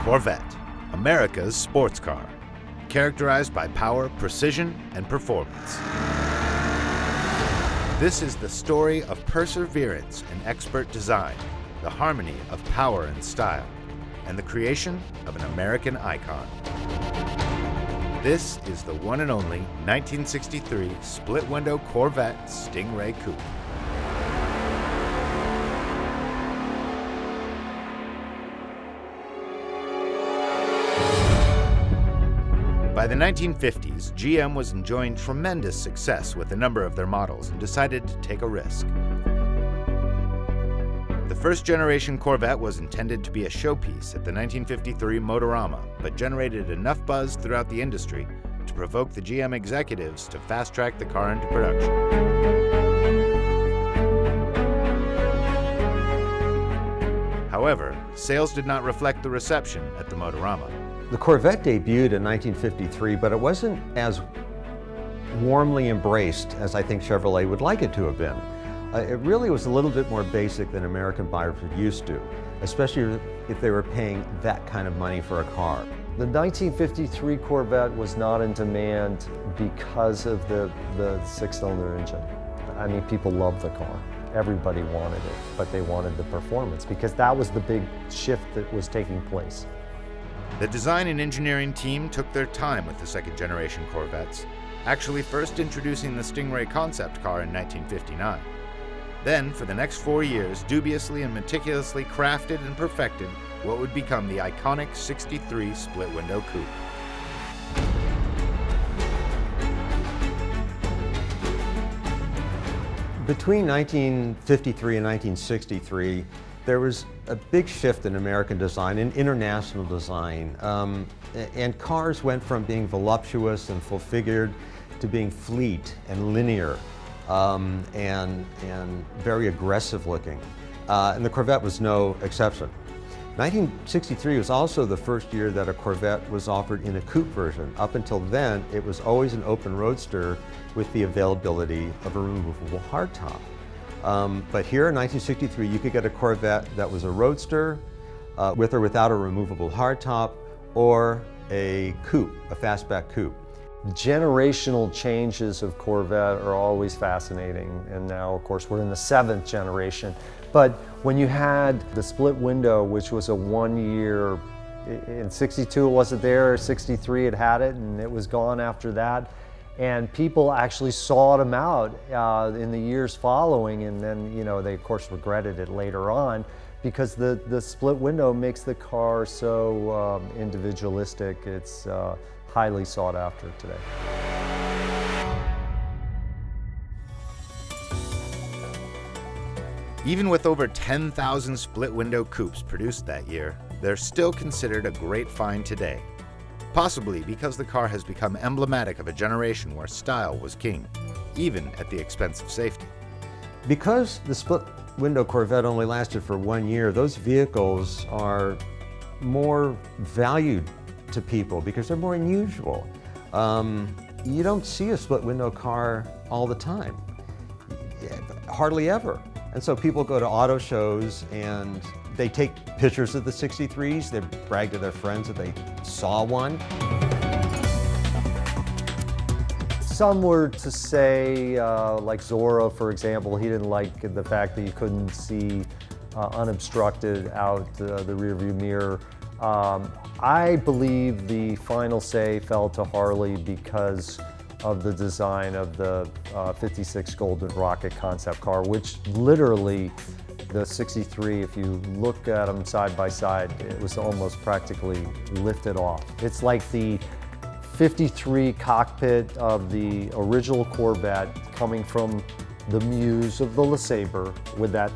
Corvette, America's sports car, characterized by power, precision, and performance. This is the story of perseverance and expert design, the harmony of power and style, and the creation of an American icon. This is the one and only 1963 split-window Corvette Stingray Coupe. By the 1950s, GM was enjoying tremendous success with a number of their models and decided to take a risk. The first generation Corvette was intended to be a showpiece at the 1953 Motorama, but generated enough buzz throughout the industry to provoke the GM executives to fast-track the car into production. However, sales did not reflect the reception at the Motorama. The Corvette debuted in 1953, but it wasn't as warmly embraced as I think Chevrolet would like it to have been. It really was a little bit more basic than American buyers were used to, especially if they were paying that kind of money for a car. The 1953 Corvette was not in demand because of the six-cylinder engine. I mean, people loved the car. Everybody wanted it, but they wanted the performance because that was the big shift that was taking place. The design and engineering team took their time with the second-generation Corvettes, actually first introducing the Stingray concept car in 1959. Then, for the next 4 years, dubiously and meticulously crafted and perfected what would become the iconic 63 split-window coupe. Between 1953 and 1963, there was a big shift in American design and international design. And cars went from being voluptuous and full-figured to being fleet and linear and very aggressive looking. And the Corvette was no exception. 1963 was also the first year that a Corvette was offered in a coupe version. Up until then, it was always an open roadster with the availability of a removable hardtop. But here in 1963, you could get a Corvette that was a roadster with or without a removable hardtop, or a coupe, a fastback coupe. Generational changes of Corvette are always fascinating, and now, of course, we're in the 7th generation. But when you had the split window, which was a 1 year, in 62 it wasn't there, 63 it had it, and it was gone after that. And people actually sought them out in the years following, and then, you know, they of course regretted it later on because the split window makes the car so individualistic. It's highly sought after today. Even with over 10,000 split-window coupes produced that year, they're still considered a great find today. Possibly because the car has become emblematic of a generation where style was king, even at the expense of safety. Because the split-window Corvette only lasted for 1 year, those vehicles are more valued to people because they're more unusual. You don't see a split-window car all the time, hardly ever. And so people go to auto shows and they take pictures of the 63s, they brag to their friends that they saw one. Some were to say, like Zorro, for example, he didn't like the fact that you couldn't see unobstructed out the rearview mirror. I believe the final say fell to Harley because of the design of the 56 Golden Rocket concept car, which literally, the 63, if you look at them side by side, it was almost practically lifted off. It's like the 53 cockpit of the original Corvette coming from the muse of the LeSabre with that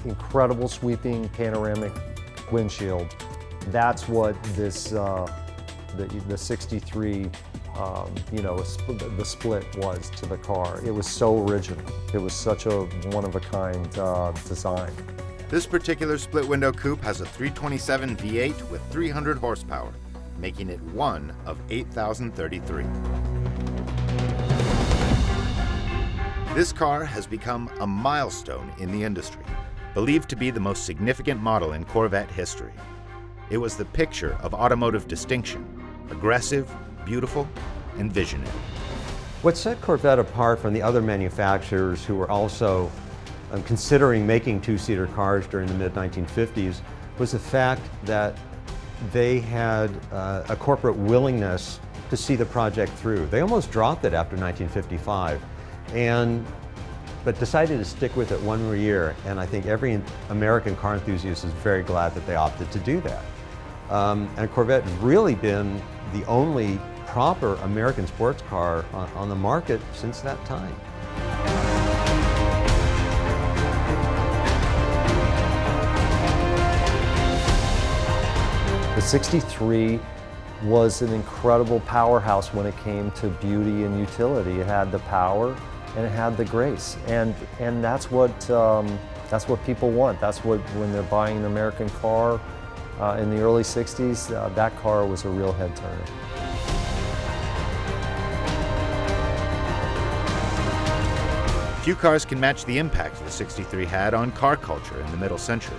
incredible sweeping panoramic windshield. That's what this, the 63, the split was to the car. It was so original. It was such a one-of-a-kind design. This particular split-window coupe has a 327 V8 with 300 horsepower, making it one of 8,033. This car has become a milestone in the industry, believed to be the most significant model in Corvette history. It was the picture of automotive distinction, aggressive, beautiful, and visionary. What set Corvette apart from the other manufacturers who were also considering making two-seater cars during the mid-1950s was the fact that they had a corporate willingness to see the project through. They almost dropped it after 1955, but decided to stick with it one more year, and I think every American car enthusiast is very glad that they opted to do that. And Corvette has really been the only proper American sports car on the market since that time. The 63 was an incredible powerhouse when it came to beauty and utility. It had the power and it had the grace, and that's what people want. That's what, when they're buying an American car in the early 60s, that car was a real head turner. Few cars can match the impact the 63 had on car culture in the middle century.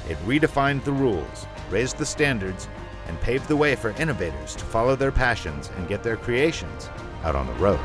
It redefined the rules, raised the standards, and paved the way for innovators to follow their passions and get their creations out on the road.